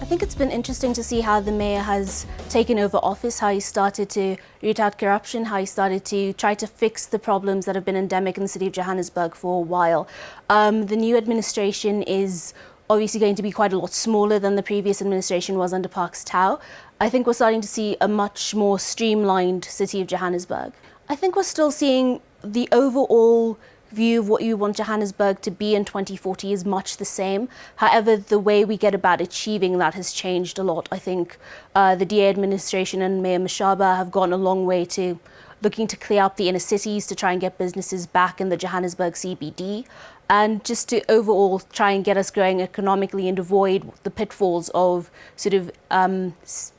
think it's been interesting to see how the mayor has taken over office, how he started to root out corruption, how he started to try to fix the problems that have been endemic in the city of Johannesburg for a while. The new administration is obviously going to be quite a lot smaller than the previous administration was under Parks Tau. I think we're starting to see a much more streamlined city of Johannesburg. I think we're still seeing the overall view of what you want Johannesburg to be in 2040 is much the same. However, the way we get about achieving that has changed a lot. I think the DA administration and Mayor Mashaba have gone a long way to looking to clear up the inner cities to try and get businesses back in the Johannesburg CBD, and just to overall try and get us growing economically and avoid the pitfalls of sort of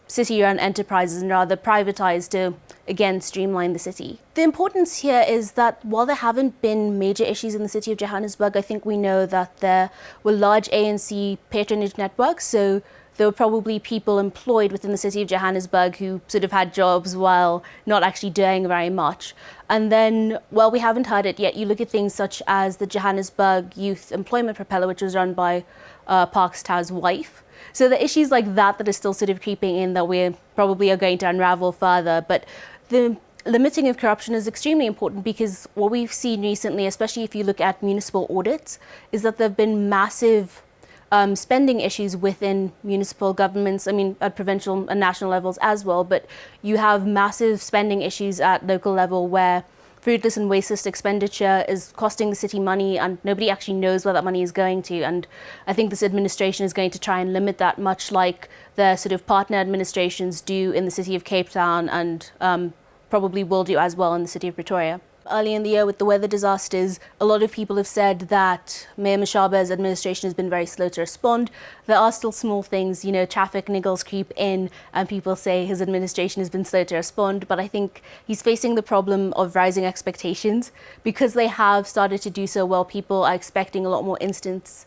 city-run enterprises and rather privatize to, again, streamline the city. The importance here is that while there haven't been major issues in the city of Johannesburg, I think we know that there were large ANC patronage networks, so there were probably people employed within the city of Johannesburg who sort of had jobs while not actually doing very much. And then, while we haven't heard it yet, you look at things such as the Johannesburg Youth Employment Propeller, which was run by Parks Tau's wife. So the issues like that are still sort of creeping in that we probably are going to unravel further. But the limiting of corruption is extremely important, because what we've seen recently, especially if you look at municipal audits, is that there have been massive spending issues within municipal governments, I mean at provincial and national levels as well, but you have massive spending issues at local level where fruitless and wasteless expenditure is costing the city money and nobody actually knows where that money is going to. And I think this administration is going to try and limit that, much like the sort of partner administrations do in the city of Cape Town and probably will do as well in the city of Pretoria. Early in the year with the weather disasters, a lot of people have said that Mayor Mashaba's administration has been very slow to respond. There are still small things, you know, traffic niggles creep in and people say his administration has been slow to respond, but I think he's facing the problem of rising expectations. Because they have started to do so well, people are expecting a lot more instancy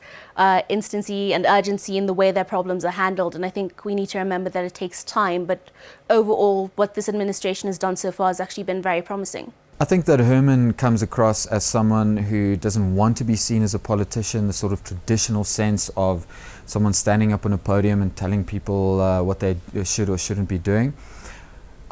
and urgency in the way their problems are handled, and I think we need to remember that it takes time, but overall what this administration has done so far has actually been very promising. I think that Herman comes across as someone who doesn't want to be seen as a politician, the sort of traditional sense of someone standing up on a podium and telling people what they should or shouldn't be doing.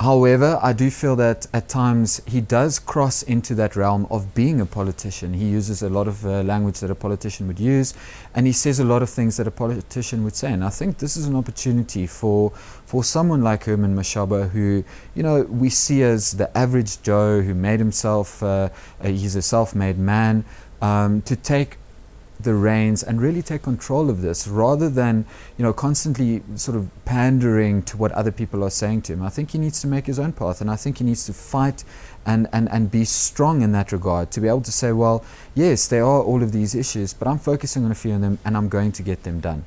However, I do feel that at times he does cross into that realm of being a politician. He uses a lot of language that a politician would use, and he says a lot of things that a politician would say. And I think this is an opportunity for someone like Herman Mashaba, who, you know, we see as the average Joe who made himself, he's a self-made man, to take the reins and really take control of this, rather than, you know, constantly sort of pandering to what other people are saying to him. I think he needs to make his own path, and I think he needs to fight and be strong in that regard, to be able to say, well, yes, there are all of these issues, but I'm focusing on a few of them and I'm going to get them done.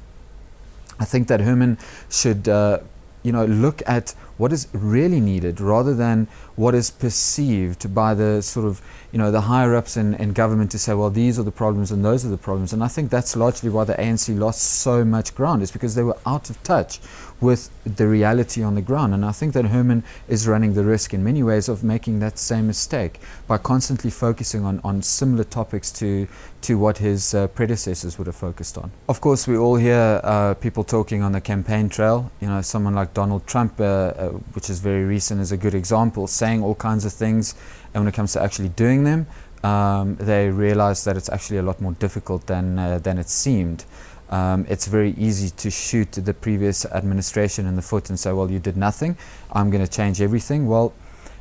I think that Herman should look at what is really needed, rather than what is perceived by the sort of, you know, the higher ups in government to say, well, these are the problems and those are the problems. And I think that's largely why the ANC lost so much ground, is because they were out of touch with the reality on the ground. And I think that Herman is running the risk in many ways of making that same mistake by constantly focusing on similar topics to what his predecessors would have focused on. Of course, we all hear people talking on the campaign trail. You know, someone like Donald Trump, which is very recent, is a good example, saying all kinds of things, and when it comes to actually doing them, they realize that it's actually a lot more difficult than it seemed. It's very easy to shoot the previous administration in the foot and say, well, you did nothing, I'm going to change everything. Well,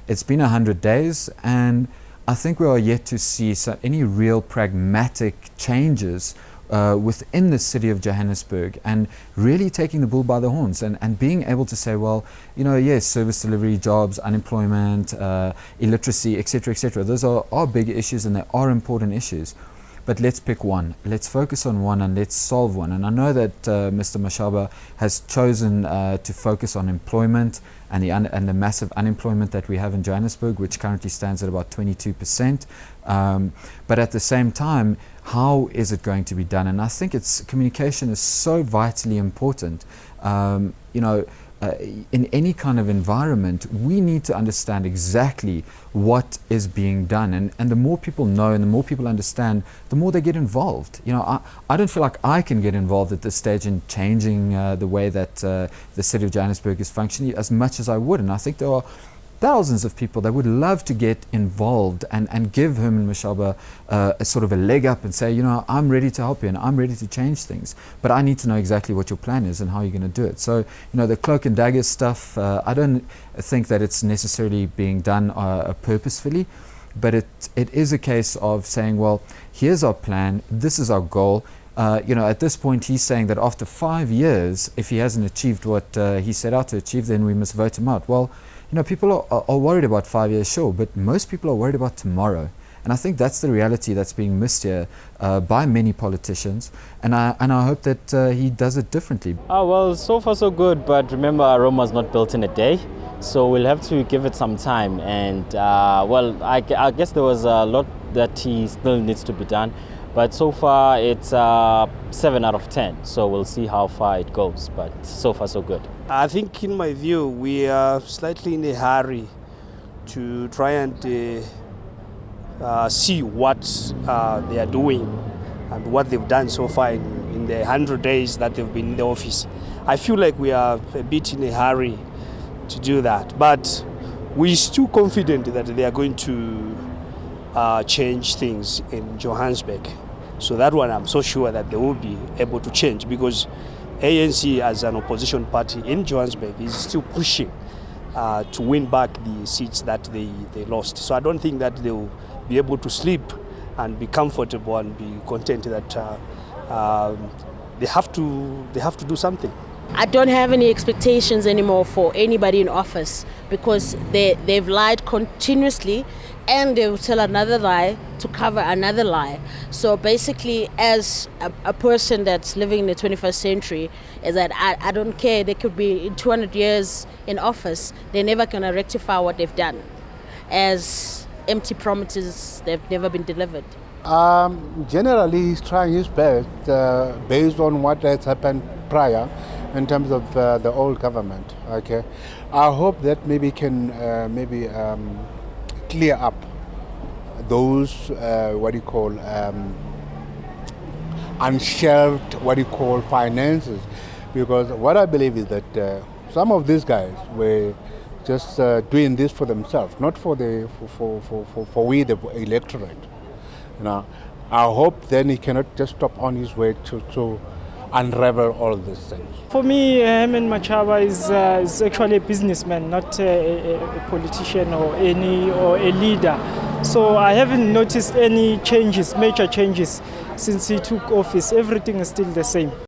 it's been 100 days, and I think we are yet to see any real pragmatic changes within the city of Johannesburg, and really taking the bull by the horns and being able to say, well, you know, yes, service delivery, jobs, unemployment, illiteracy, etc., those are big issues and they are important issues. But let's pick one. Let's focus on one and let's solve one. And I know that Mr. Mashaba has chosen to focus on employment and the massive unemployment that we have in Johannesburg, which currently stands at about 22%. But at the same time, how is it going to be done? And I think communication is so vitally important. You know, in any kind of environment, we need to understand exactly what is being done. And the more people know and the more people understand, the more they get involved. You know, I don't feel like I can get involved at this stage in changing the way that the city of Johannesburg is functioning as much as I would. And I think there are thousands of people that would love to get involved and give him and Mashaba a sort of a leg up and say, you know, I'm ready to help you and I'm ready to change things, but I need to know exactly what your plan is and how you're going to do it. So, you know, the cloak and dagger stuff, I don't think that it's necessarily being done purposefully, but it is a case of saying, well, here's our plan, this is our goal. You know, at this point he's saying that after 5 years, if he hasn't achieved what he set out to achieve, then we must vote him out. Well, you know, people are worried about 5 years, sure, but most people are worried about tomorrow. And I think that's the reality that's being missed here by many politicians. And I hope that he does it differently. Well, so far so good, but remember, Rome was not built in a day. So we'll have to give it some time. And well, I guess there was a lot that he still needs to be done. But so far it's 7 out of 10. So we'll see how far it goes. But so far so good. I think, in my view, we are slightly in a hurry to try and see what they are doing and what they've done so far in the 100 days that they've been in the office. I feel like we are a bit in a hurry to do that, but we're still confident that they are going to change things in Johannesburg. So that one, I'm so sure that they will be able to change, because ANC as an opposition party in Johannesburg is still pushing to win back the seats that they lost. So I don't think that they will be able to sleep and be comfortable and be content that they have to do something. I don't have any expectations anymore for anybody in office, because they've lied continuously and they will tell another lie to cover another lie. So basically, as a person that's living in the 21st century, is that I don't care. They could be in 200 years in office. They're never going to rectify what they've done. As empty promises, they've never been delivered. Generally, he's trying his best based on what has happened prior in terms of the old government. Okay, I hope that maybe can clear up those unshelved finances, because what I believe is that some of these guys were just doing this for themselves, not for the electorate. You know, I hope then he cannot just stop on his way to unravel all these things. For me, Herman Mashaba is actually a businessman, not a politician or a leader. So I haven't noticed any changes, major changes, since he took office. Everything is still the same.